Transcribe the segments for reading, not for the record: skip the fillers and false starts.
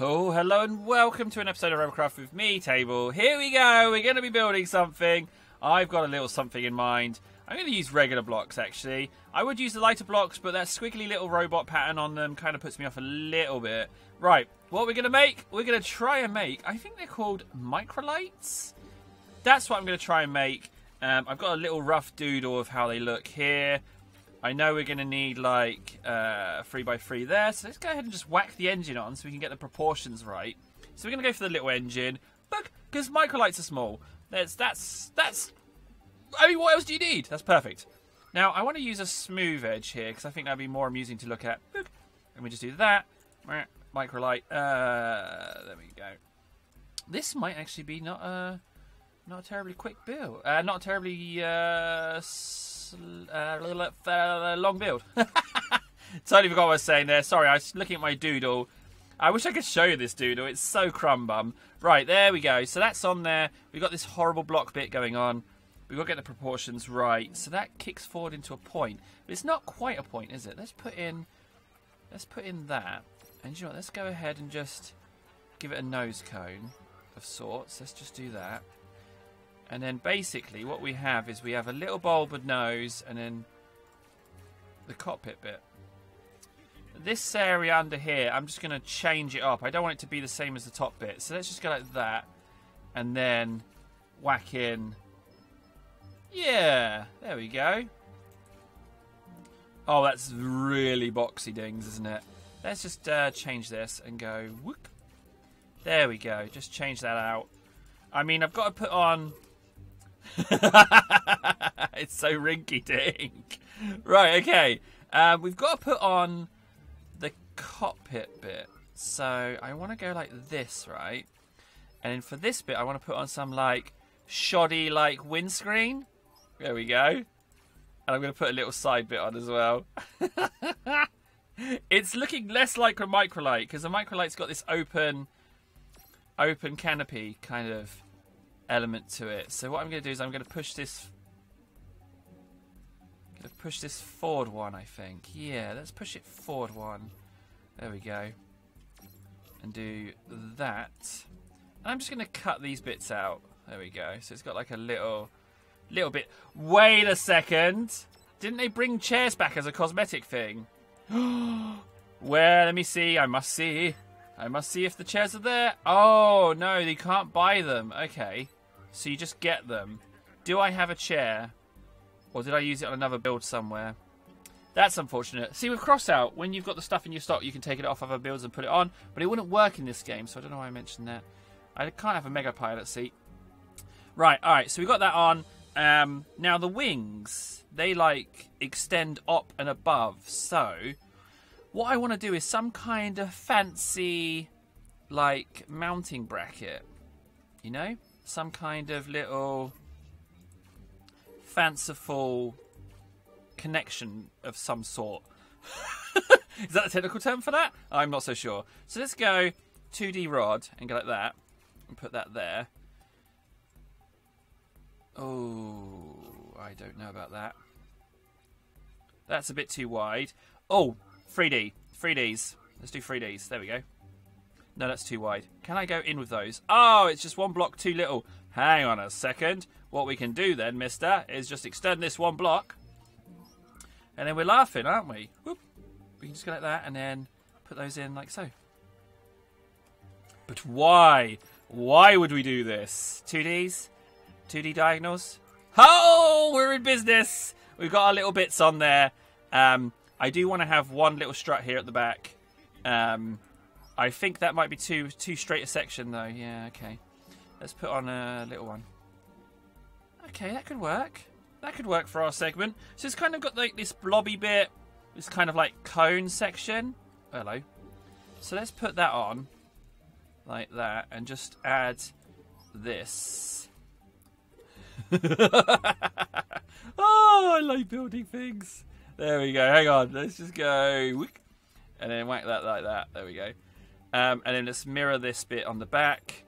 Oh, hello and welcome to an episode of Robocraft with me, Table. Here we go. We're going to be building something. I've got a little something in mind. I'm going to use regular blocks, actually. I would use the lighter blocks, but that squiggly little robot pattern on them kind of puts me off a little bit. Right, what we're going to make? We're going to try and make, I think they're called Microlights. That's what I'm going to try and make. I've got a little rough doodle of how they look here. I know we're going to need like 3x3 there, so let's go ahead and just whack the engine on so we can get the proportions right. So we're going to go for the little engine. Look, because Microlights are small. That's. I mean, what else do you need? That's perfect. Now, I want to use a smooth edge here because I think that'd be more amusing to look at. Look, and we just do that. Microlight. There we go. This might actually be not a terribly quick build. Not a terribly long build. Totally forgot what I was saying there. Sorry, I was looking at my doodle. I wish I could show you this doodle. It's so crumb bum. Right, there we go. So that's on there. We've got this horrible block bit going on. We've got to get the proportions right. So that kicks forward into a point. But it's not quite a point, is it? Let's put in that. And you know what? Let's go ahead and just give it a nose cone of sorts. Let's just do that. And then basically what we have is we have a little bulbed nose and then the cockpit bit. This area under here, I'm just going to change it up. I don't want it to be the same as the top bit. So let's just go like that and then whack in. Yeah, there we go. Oh, that's really boxy dings, isn't it? Let's just change this and go whoop. There we go. Just change that out. I mean, I've got to put on... It's so rinky-dink. Right, okay. We've got to put on the cockpit bit. So I want to go like this, right? And then for this bit, I want to put on some like shoddy like windscreen. There we go. And I'm going to put a little side bit on as well. It's looking less like a Microlight because the Microlight's got this open canopy kind of element to it. So what I'm going to do is I'm going to push this forward one, I think. Yeah, let's push it forward one. There we go. And do that. And I'm just going to cut these bits out. There we go. So it's got like a little bit. Wait a second. Didn't they bring chairs back as a cosmetic thing? Where? Let me see. I must see if the chairs are there. Oh, no, you can't buy them. Okay. So you just get them. Do I have a chair? Or did I use it on another build somewhere? That's unfortunate. See, with Crossout, when you've got the stuff in your stock, you can take it off other builds and put it on. But it wouldn't work in this game, so I don't know why I mentioned that. I can't have a Mega Pilot seat. Right, alright, so we got that on. Now, the wings, they, like, extend up and above. So, what I want to do is some kind of fancy, like, mounting bracket. You know? Some kind of little fanciful connection of some sort. Is that a technical term for that? I'm not so sure. So let's go 2D rod and go like that. And put that there. Oh, I don't know about that. That's a bit too wide. Oh, 3D. 3Ds. Let's do 3Ds. There we go. No, that's too wide. Can I go in with those? Oh, it's just one block too little. Hang on a second. What we can do then, mister, is just extend this one block. And then we're laughing, aren't we? Whoop. We can just go like that and then put those in like so. But why? Why would we do this? 2Ds? 2D diagonals? Oh, we're in business. We've got our little bits on there. I do want to have one little strut here at the back. I think that might be too straight a section though. Yeah, okay. Let's put on a little one. Okay, that could work. That could work for our segment. So it's kind of got like this blobby bit, this kind of like cone section. Hello. So let's put that on like that and just add this. Oh, I like building things. There we go. Hang on. Let's just go. And then whack that like that. There we go. And then let's mirror this bit on the back.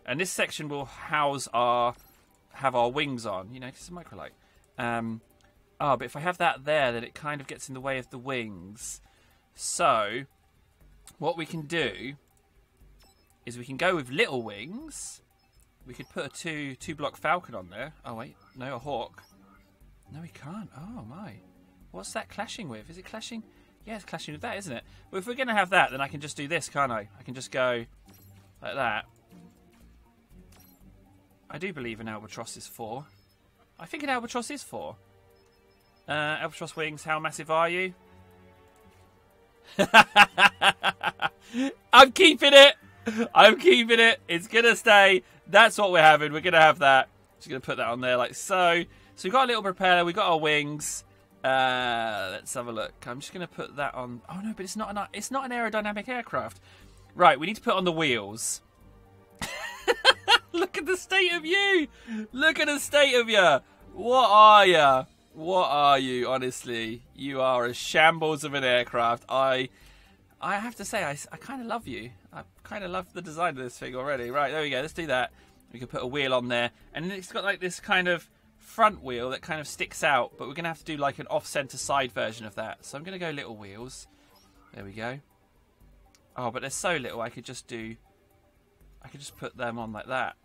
And this section will have our wings on. You know, because it's a Microlight. But if I have that there, then it kind of gets in the way of the wings. So, what we can do is we can go with little wings. We could put a two-block falcon on there. Oh, wait. No, a hawk. No, we can't. Oh, my. What's that clashing with? Is it clashing? Yeah, it's clashing with that, isn't it? Well, if we're going to have that, then I can just do this, can't I? I can just go like that. I do believe an albatross is 4. I think an albatross is 4. Albatross wings, how massive are you? I'm keeping it. I'm keeping it. It's going to stay. That's what we're having. We're going to have that. Just going to put that on there like so. So we've got a little propeller. We've got our wings. Let's have a look. I'm just going to put that on. Oh, no, but it's not an aerodynamic aircraft. Right, we need to put on the wheels. Look at the state of you. Look at the state of you. What are you? What are you, honestly? You are a shambles of an aircraft. I have to say, I kind of love you. I kind of love the design of this thing already. Right, there we go. Let's do that. We can put a wheel on there. And then it's got like this kind of front wheel that kind of sticks out. But we're going to have to do like an off-center side version of that. So I'm going to go little wheels. There we go. Oh, but they're so little. I could just put them on like that.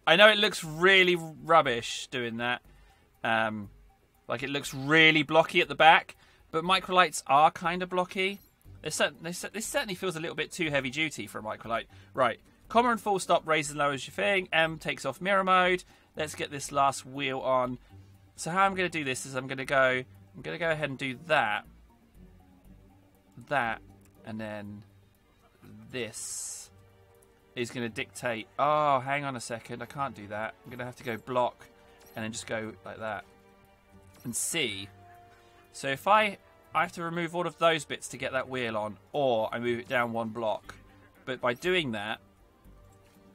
I know it looks really rubbish doing that. Like it looks really blocky at the back. But Microlights are kind of blocky. This certainly feels a little bit too heavy duty for a Microlight. Right. Comma and full stop, raise and lowers your thing. M takes off mirror mode. Let's get this last wheel on. So how I'm going to do this is I'm going to go ahead and do that. That. And then this is going to dictate. Oh, hang on a second. I can't do that. I'm going to have to go block and then just go like that. And C. So if I have to remove all of those bits to get that wheel on, or I move it down one block. But by doing that,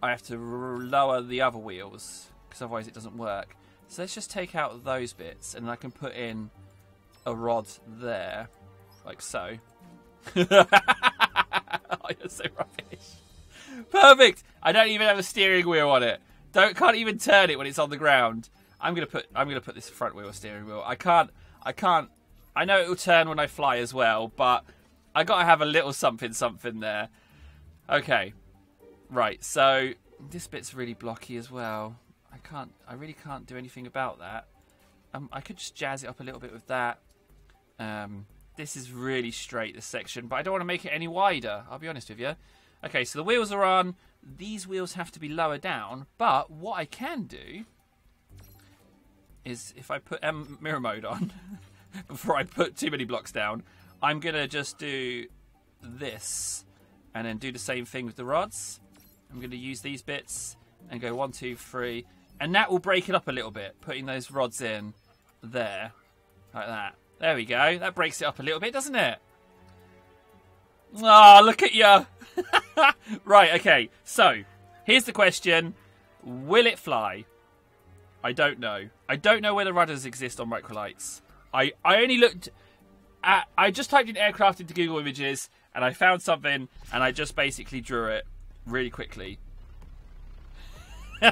I have to lower the other wheels, because otherwise it doesn't work. So let's just take out those bits, and I can put in a rod there, like so. Oh, you're so rubbish. Perfect! I don't even have a steering wheel on it. Can't even turn it when it's on the ground. I'm gonna put this front wheel steering wheel. I can't. I know it will turn when I fly as well, but I gotta have a little something there. Okay, right. So this bit's really blocky as well. I really can't do anything about that. I could just jazz it up a little bit with that. This is really straight, this section, but I don't want to make it any wider. I'll be honest with you. Okay, so the wheels are on. These wheels have to be lower down, but what I can do is if I put mirror mode on before I put too many blocks down, I'm going to just do this and then do the same thing with the rods. I'm going to use these bits and go 1, 2, 3, and that will break it up a little bit, putting those rods in there, like that. There we go. That breaks it up a little bit, doesn't it? Oh, look at you. Right, okay. So, here's the question. Will it fly? I don't know. I don't know whether rudders exist on Microlights. I only looked at... I just typed in aircraft into Google Images, and I found something, and I just basically drew it really quickly. Ho,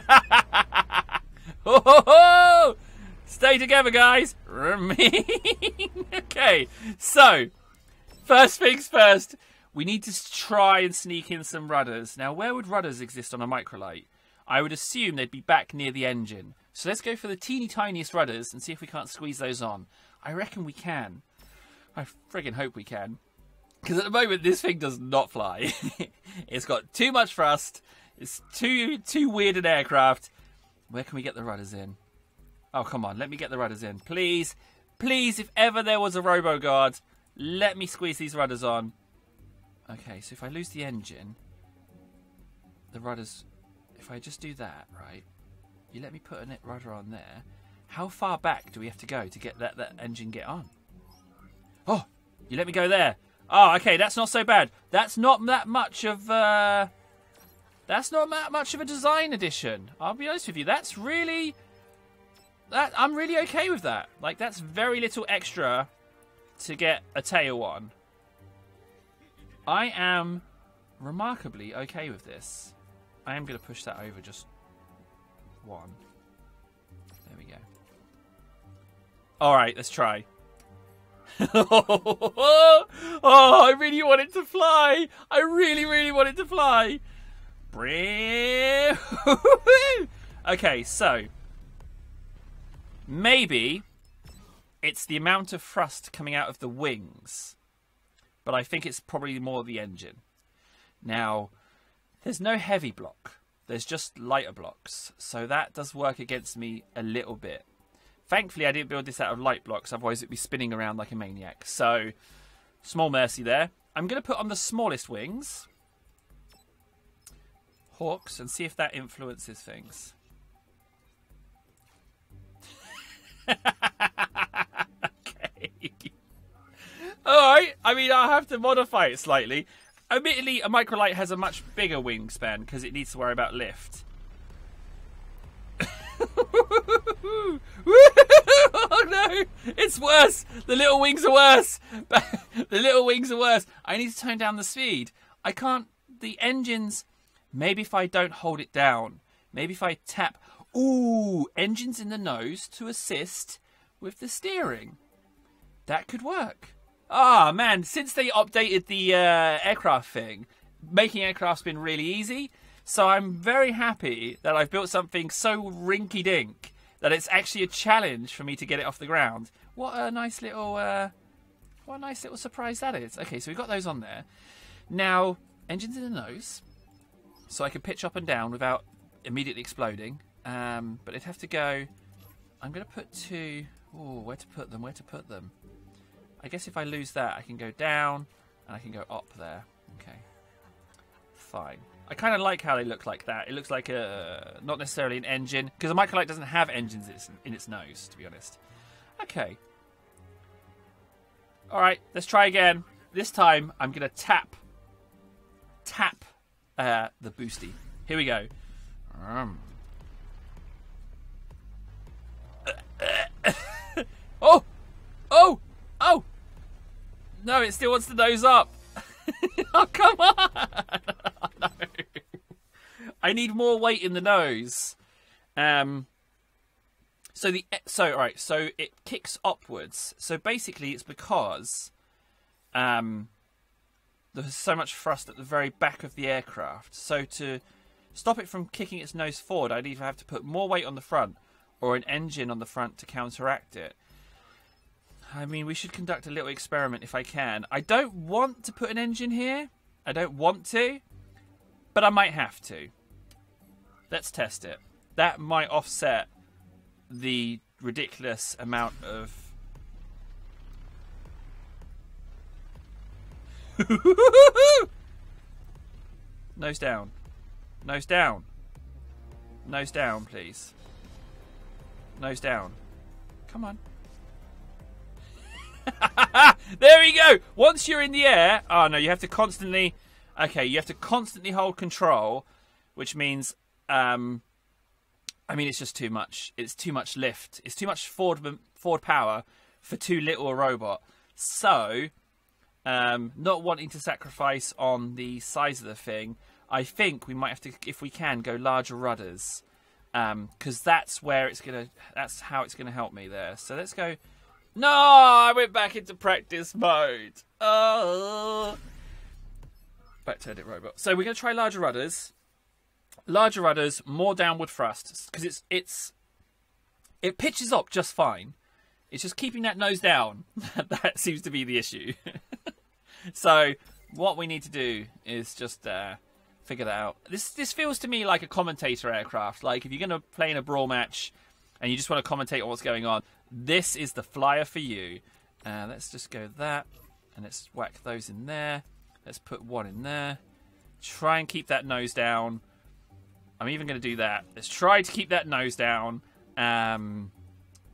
ho, ho! Stay together, guys. Okay, so... First things first, we need to try and sneak in some rudders. Now, where would rudders exist on a Microlight? I would assume they'd be back near the engine. So let's go for the teeny tiniest rudders and see if we can't squeeze those on. I reckon we can. I friggin' hope we can. Because at the moment, this thing does not fly. It's got too much thrust. It's too weird an aircraft. Where can we get the rudders in? Oh, come on. Let me get the rudders in. Please. Please, if ever there was a RoboGuard... Let me squeeze these rudders on. Okay, so if I lose the engine, the rudders... If I just do that, right? You let me put a rudder on there. How far back do we have to go to get that engine get on? Oh, you let me go there. Oh, okay, that's not so bad. That's not that much of... That's not that much of a design addition. I'll be honest with you. That's really... I'm really okay with that. Like, that's very little extra... to get a tail on. I am remarkably okay with this. I am going to push that over just one. There we go. Alright, let's try. Oh, I really want it to fly. I really, really want it to fly. Okay, so maybe it's the amount of thrust coming out of the wings, but I think it's probably more the engine. Now, there's no heavy block. There's just lighter blocks, so that does work against me a little bit. Thankfully, I didn't build this out of light blocks, otherwise it'd be spinning around like a maniac. So, small mercy there. I'm going to put on the smallest wings, hawks, and see if that influences things. Okay. Alright, I mean, I'll have to modify it slightly. Admittedly, a Microlight has a much bigger wingspan because it needs to worry about lift. Oh no, it's worse. The little wings are worse. The little wings are worse. I need to tone down the speed. I can't. The engines. Maybe if I don't hold it down. Maybe if I tap. Ooh, engines in the nose to assist with the steering. That could work. Ah, man, since they updated the aircraft thing, making aircraft's been really easy. So I'm very happy that I've built something so rinky-dink that it's actually a challenge for me to get it off the ground. What a nice little surprise that is. Okay, so we've got those on there. Now, engines in the nose, so I can pitch up and down without immediately exploding. But it'd have to go. I'm going to put two. Ooh, where to put them? Where to put them? I guess if I lose that, I can go down and I can go up there. Okay, fine. I kind of like how they look like that. It looks like a not necessarily an engine, because a Microlight doesn't have engines in its nose, to be honest. Okay. All right, let's try again. This time, I'm going to tap the boosty. Here we go. Oh! Oh! Oh! No, it still wants to nose up. Oh, come on! Oh, no. I need more weight in the nose. So it kicks upwards. So basically, it's because there's so much thrust at the very back of the aircraft. So to stop it from kicking its nose forward, I'd either have to put more weight on the front or an engine on the front to counteract it. I mean, we should conduct a little experiment if I can. I don't want to put an engine here. I don't want to, but I might have to. Let's test it. That might offset the ridiculous amount of... Nose down. Nose down. Nose down, please. Nose down. Come on. There we go. Once you're in the air, oh no, you have to constantly. Okay, you have to constantly hold control, which means, I mean, it's just too much. It's too much lift. It's too much forward power for too little a robot. So, not wanting to sacrifice on the size of the thing, I think we might have to, if we can, go larger rudders, because that's where it's gonna. That's how it's gonna help me there. So let's go. No, I went back into practice mode. Oh. Back to edit robot. So we're going to try larger rudders. Larger rudders, more downward thrust. Because it pitches up just fine. It's just keeping that nose down. That seems to be the issue. So what we need to do is just figure that out. This feels to me like a commentator aircraft. Like if you're going to play in a brawl match and you just want to commentate on what's going on, this is the flyer for you. Let's just go that. And let's whack those in there. Let's put one in there. Try and keep that nose down. I'm even going to do that. Let's try to keep that nose down.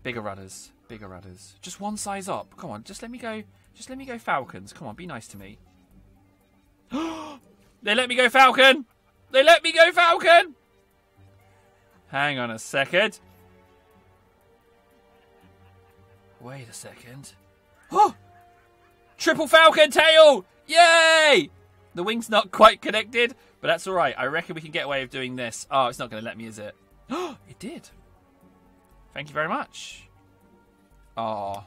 Bigger rudders. Bigger rudders. Just one size up. Come on, just let me go. Just let me go Falcons. Come on, be nice to me. They let me go Falcon. They let me go Falcon. Hang on a second. Wait a second. Oh! Triple Falcon tail! Yay! The wing's not quite connected, but that's alright. I reckon we can get away with doing this. Oh, it's not going to let me, is it? Oh, it did. Thank you very much. Oh,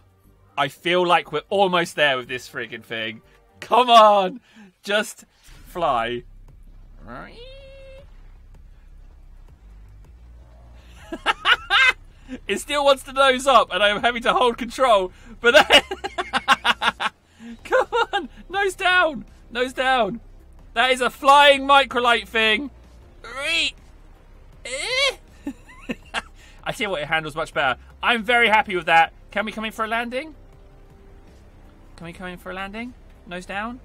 I feel like we're almost there with this friggin' thing. Come on! Just fly. It still wants to nose up, and I'm having to hold control. But then... Come on! Nose down! Nose down! That is a flying microlight thing. I tell you what, it handles much better. I'm very happy with that. Can we come in for a landing? Can we come in for a landing? Nose down?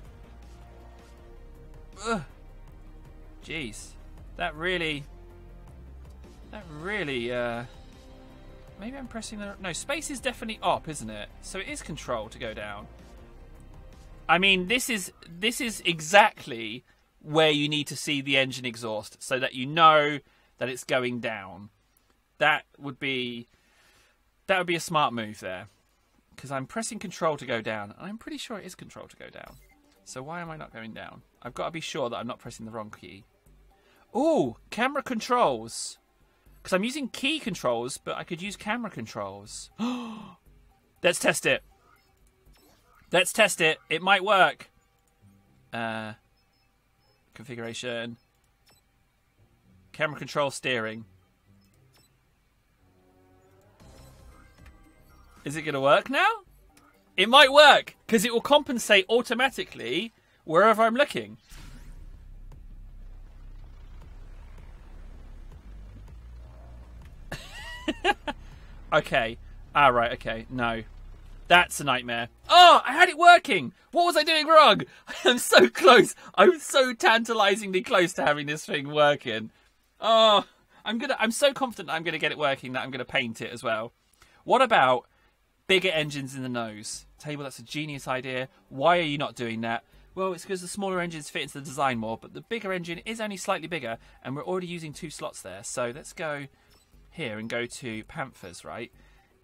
Ugh. Jeez. That really... maybe I'm pressing the... No, space is definitely up, isn't it? So it is control to go down. I mean, this is exactly where you need to see the engine exhaust so that you know that it's going down. That would be a smart move there. Because I'm pressing control to go down. And I'm pretty sure it is control to go down. So why am I not going down? I've got to be sure that I'm not pressing the wrong key. Ooh, camera controls. Because I'm using key controls, but I could use camera controls. Let's test it. Let's test it. It might work. Configuration. Camera control steering. Is it going to work now? It might work, because it will compensate automatically wherever I'm looking. Okay. Right, okay. No. That's a nightmare. Oh, I had it working. What was I doing wrong? I'm so close. I'm so tantalizingly close to having this thing working. Oh, I'm so confident that I'm going to get it working that I'm going to paint it as well. What about bigger engines in the nose? Tell you what, that's a genius idea. Why are you not doing that? Well, it's because the smaller engines fit into the design more, but the bigger engine is only slightly bigger, and we're already using 2 slots there. So let's go here and go to Panthers, right?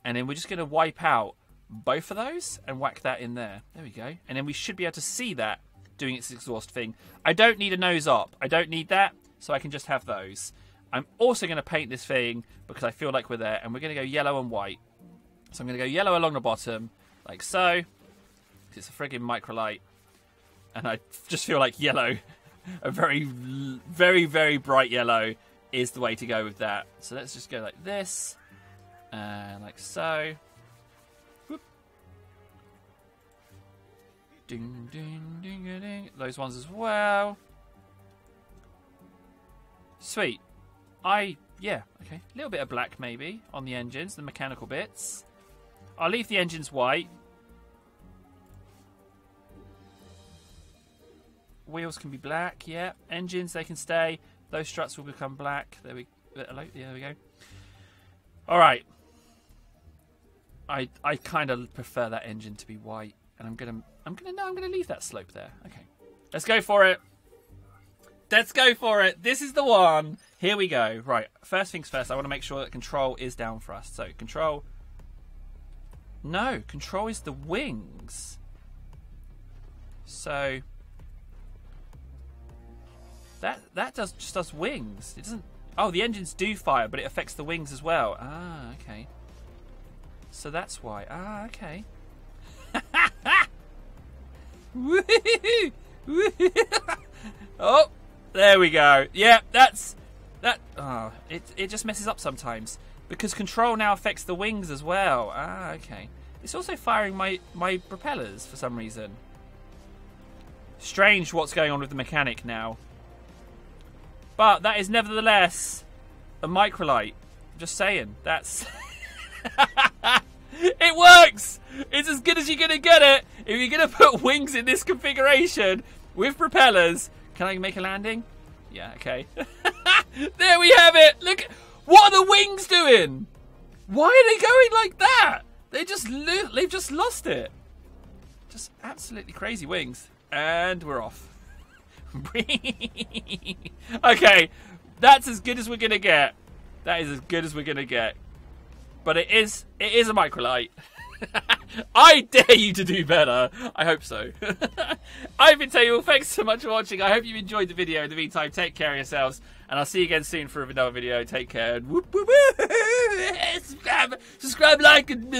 And then we're just going to wipe out both of those and whack that in there. There we go. And then we should be able to see that doing its exhaust thing. I don't need a nose up. I don't need that, so I can just have those. I'm also going to paint this thing because I feel like we're there, and we're going to go yellow and white. So I'm going to go yellow along the bottom, like so. It's a friggin' Microlight. And I just feel like yellow, a very, very, very bright yellow, is the way to go with that. So let's just go like this, and like so. Whoop. Ding, ding, ding, ding. Those ones as well. Sweet. Yeah, okay. A little bit of black maybe on the engines, the mechanical bits. I'll leave the engines white. Wheels can be black, yeah. Engines, they can stay. Those struts will become black. There we go. All right. I kind of prefer that engine to be white, and I'm gonna leave that slope there. Okay, let's go for it. Let's go for it. This is the one. Here we go. Right. First things first. I want to make sure that control is down for us. So control. No, control is the wings. So that just does wings. It doesn't. Oh, the engines do fire, but it affects the wings as well. Ah, okay. So that's why. Ah, okay. Woohoo! Oh, there we go. Yeah, that's that. Oh, it just messes up sometimes because control now affects the wings as well. Ah, okay. It's also firing my propellers for some reason. Strange what's going on with the mechanic now. But that is nevertheless a Microlight. Just saying. That's... It works! It's as good as you're going to get it. If you're going to put wings in this configuration with propellers... Can I make a landing? Yeah, okay. There we have it! Look! What are the wings doing? Why are they going like that? They've just lost it. Just absolutely crazy wings. And we're off. Okay, that's as good as we're gonna get. That is as good as we're gonna get. But it is a Microlight. I dare you to do better. I hope so. I've been Taylor. Thanks so much for watching. I hope you enjoyed the video. In the meantime, take care of yourselves, and I'll see you again soon for another video. Take care. And whoop, whoop, whoop. Subscribe, like, and